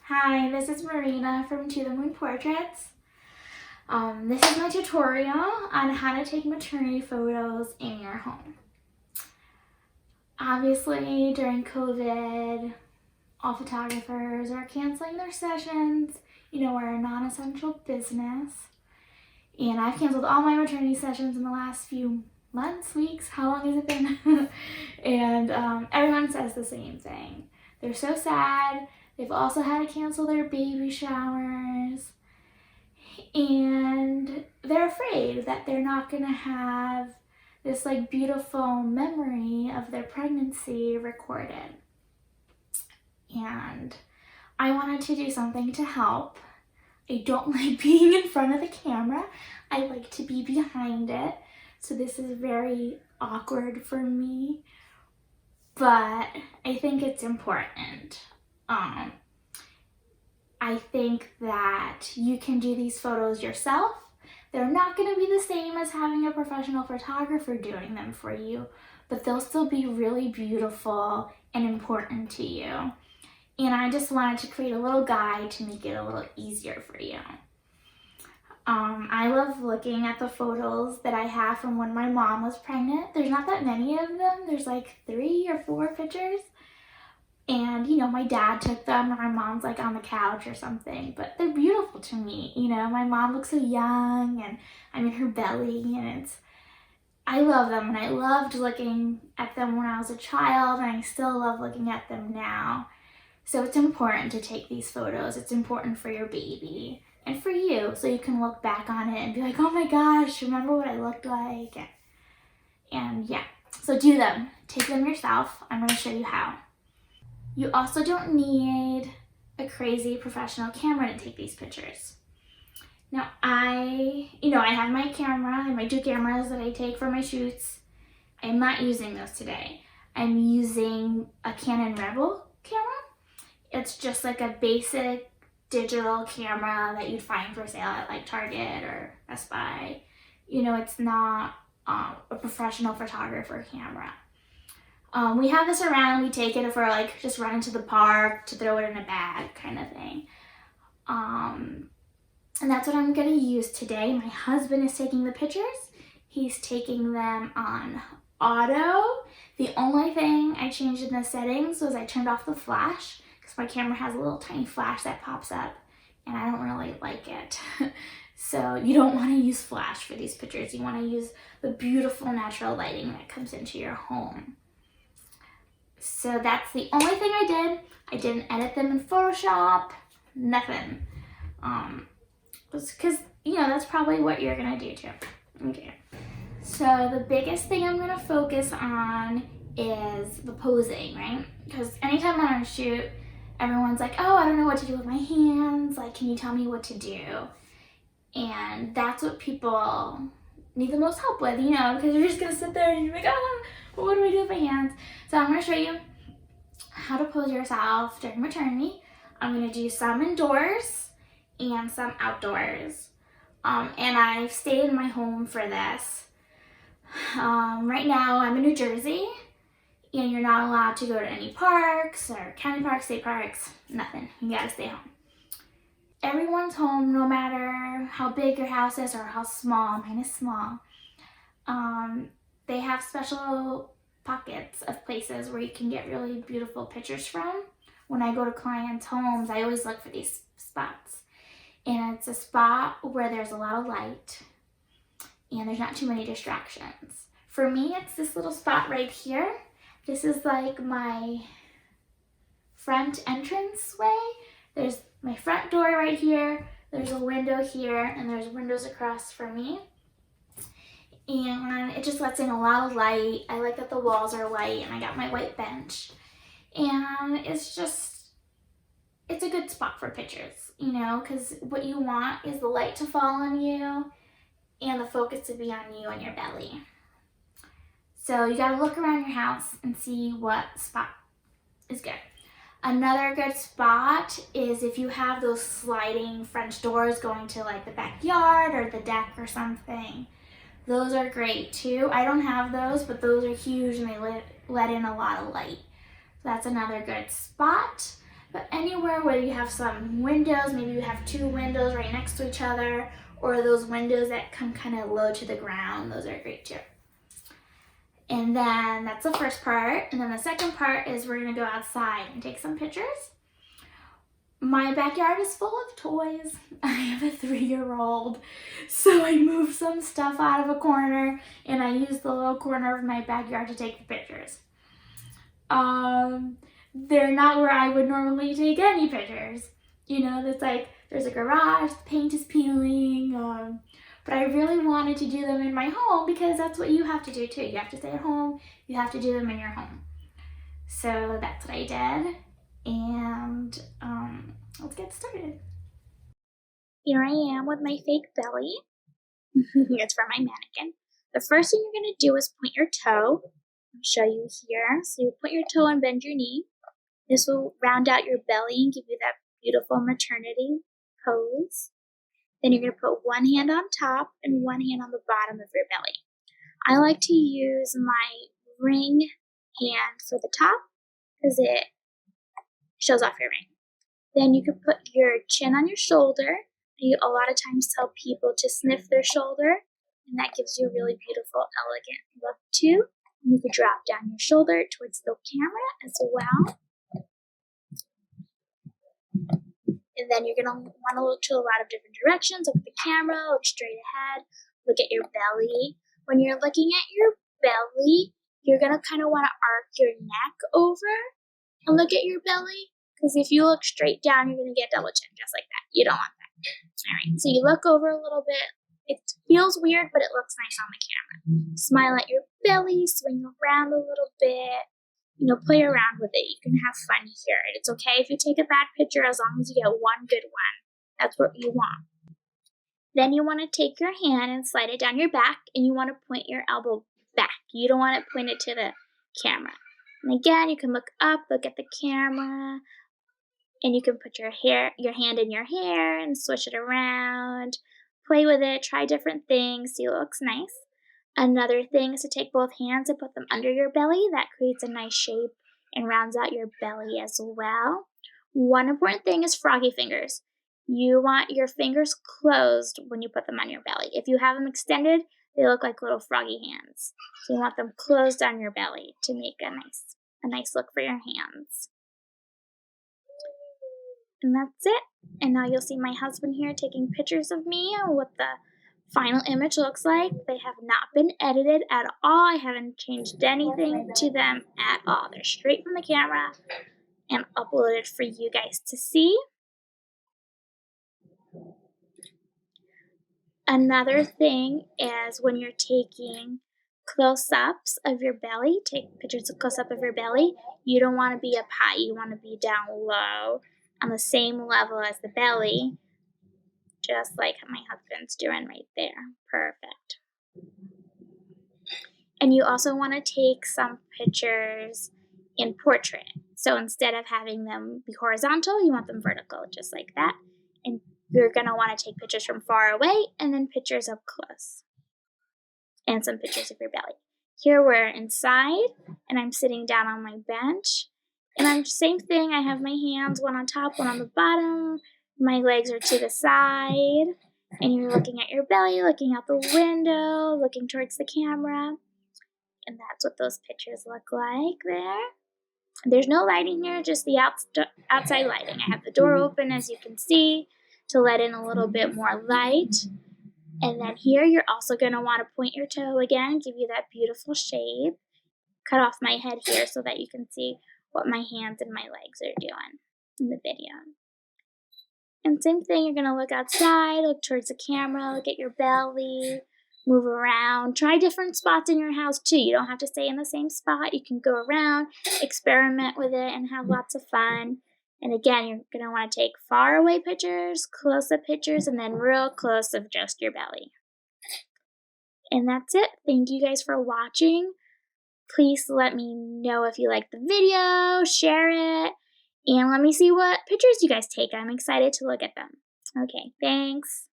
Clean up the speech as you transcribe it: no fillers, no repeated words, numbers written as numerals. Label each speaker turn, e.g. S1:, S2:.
S1: Hi, this is Marina from To the Moon Portraits. This is my tutorial on how to take maternity photos in your home. Obviously, during COVID, all photographers are canceling their sessions. We're a non-essential business. And I've canceled all my maternity sessions in the last few months, weeks, how long has it been? And everyone says the same thing. They're so sad. They've also had to cancel their baby showers. And they're afraid that they're not gonna have this beautiful memory of their pregnancy recorded. And I wanted to do something to help. I don't like being in front of the camera. I like to be behind it. So this is very awkward for me, but I think it's important. I think that you can do these photos yourself. They're not going to be the same as having a professional photographer doing them for you, but they'll still be really beautiful and important to you. And I just wanted to create a little guide to make it a little easier for you. I love looking at the photos that I have from when my mom was pregnant. There's not that many of them. There's 3 or 4 pictures. And, my dad took them, or my mom's on the couch or something, but they're beautiful to me. My mom looks so young, and I'm in her belly, and I love them, and I loved looking at them when I was a child, and I still love looking at them now. So it's important to take these photos. It's important for your baby and for you, so you can look back on it and be like, oh my gosh, remember what I looked like? And yeah, so do them. Take them yourself. I'm going to show you how. You also don't need a crazy professional camera to take these pictures. Now I have my camera and my 2 cameras that I take for my shoots. I'm not using those today. I'm using a Canon Rebel camera. It's just a basic digital camera that you'd find for sale at Target or Best Buy. It's not a professional photographer camera. We have this around, we take it if we're just running to the park to throw it in a bag kind of thing. And that's what I'm gonna use today. My husband is taking the pictures. He's taking them on auto. The only thing I changed in the settings was I turned off the flash because my camera has a little tiny flash that pops up and I don't really like it. So you don't wanna use flash for these pictures. You wanna use the beautiful natural lighting that comes into your home. So that's the only thing I did. I didn't edit them in Photoshop, nothing. Because, that's probably what you're gonna do too. Okay. So the biggest thing I'm gonna focus on is the posing, right? Because anytime I'm on a shoot, everyone's like, oh, I don't know what to do with my hands. Can you tell me what to do? And that's what people need the most help with, because you're just gonna sit there and you're like, oh, what do I do with my hands? So I'm gonna show you how to pose yourself during maternity. I'm gonna do some indoors and some outdoors. And I've stayed in my home for this. Right now I'm in New Jersey, and you're not allowed to go to any parks or county parks, state parks, nothing. You gotta stay home. Everyone's home, no matter how big your house is or how small. Mine is small. They have special pockets of places where you can get really beautiful pictures from. When I go to clients' homes, I always look for these spots. And it's a spot where there's a lot of light and there's not too many distractions. For me, it's this little spot right here. This is my front entrance way. There's my front door right here. There's a window here, and there's windows across from me. And it just lets in a lot of light. I like that the walls are white, and I got my white bench. And it's a good spot for pictures, because what you want is the light to fall on you and the focus to be on you and your belly. So you gotta look around your house and see what spot is good. Another good spot is if you have those sliding French doors going to the backyard or the deck or something. Those are great too. I don't have those, but those are huge and they let in a lot of light. So that's another good spot. But anywhere where you have some windows, maybe you have two windows right next to each other, or those windows that come kind of low to the ground, those are great too. And then that's the first part. And then the second part is we're gonna go outside and take some pictures. My backyard is full of toys. I have a 3-year-old, so I moved some stuff out of a corner and I used the little corner of my backyard to take the pictures. They're not where I would normally take any pictures. You know, it's like there's a garage, the paint is peeling, but I really wanted to do them in my home because that's what you have to do too. You have to stay at home, you have to do them in your home. So that's what I did, and let's get started. Here I am with my fake belly. It's for my mannequin. The first thing you're going to do is point your toe. I'll show you here. So you point your toe and bend your knee. This will round out your belly and give you that beautiful maternity pose. Then you're going to put one hand on top and one hand on the bottom of your belly. I like to use my ring hand for the top because it shows off your ring. Then you can put your chin on your shoulder. A lot of times tell people to sniff their shoulder, and that gives you a really beautiful, elegant look too. You could drop down your shoulder towards the camera as well. And then you're going to want to look to a lot of different directions. Look at the camera, look straight ahead, look at your belly. When you're looking at your belly, you're going to kind of want to arc your neck over and look at your belly. Because if you look straight down, you're going to get double chin just like that. You don't want that. All right, so you look over a little bit. It feels weird, but it looks nice on the camera. Smile at your belly, swing around a little bit. You know, play around with it. You can have fun here. And it's okay if you take a bad picture as long as you get one good one. That's what you want. Then you want to take your hand and slide it down your back, and you want to point your elbow back. You don't want it pointed to the camera. And again, you can look up, look at the camera, and you can put your hand in your hair and swish it around. Play with it, try different things, see what looks nice. Another thing is to take both hands and put them under your belly. That creates a nice shape and rounds out your belly as well. One important thing is froggy fingers. You want your fingers closed when you put them on your belly. If you have them extended, they look like little froggy hands. So you want them closed on your belly to make a nice look for your hands. And that's it. And now you'll see my husband here taking pictures of me and what the final image looks like. They have not been edited at all. I haven't changed anything to them at all. They're straight from the camera and uploaded for you guys to see. Another thing is when you're taking close-ups of your belly, take pictures of close-up of your belly, you don't want to be up high. You want to be down low on the same level as the belly, just like my husband's doing right there. Perfect. And you also want to take some pictures in portrait. So instead of having them be horizontal, you want them vertical, just like that. And you're going to want to take pictures from far away and then pictures up close. And some pictures of your belly. Here we're inside, and I'm sitting down on my bench. And I'm same thing, I have my hands, one on top, one on the bottom. My legs are to the side. And you're looking at your belly, looking out the window, looking towards the camera. And that's what those pictures look like there. There's no lighting here, just the outside lighting. I have the door open, as you can see, to let in a little bit more light. And then here, you're also going to want to point your toe again, give you that beautiful shape. Cut off my head here so that you can see what my hands and my legs are doing in the video. And same thing, you're going to look outside, look towards the camera, look at your belly, move around. Try different spots in your house too. You don't have to stay in the same spot. You can go around, experiment with it, and have lots of fun. And again, you're going to want to take far away pictures, close-up pictures, and then real close of just your belly. And that's it. Thank you guys for watching. Please let me know if you liked the video, share it, and let me see what pictures you guys take. I'm excited to look at them. Okay, thanks.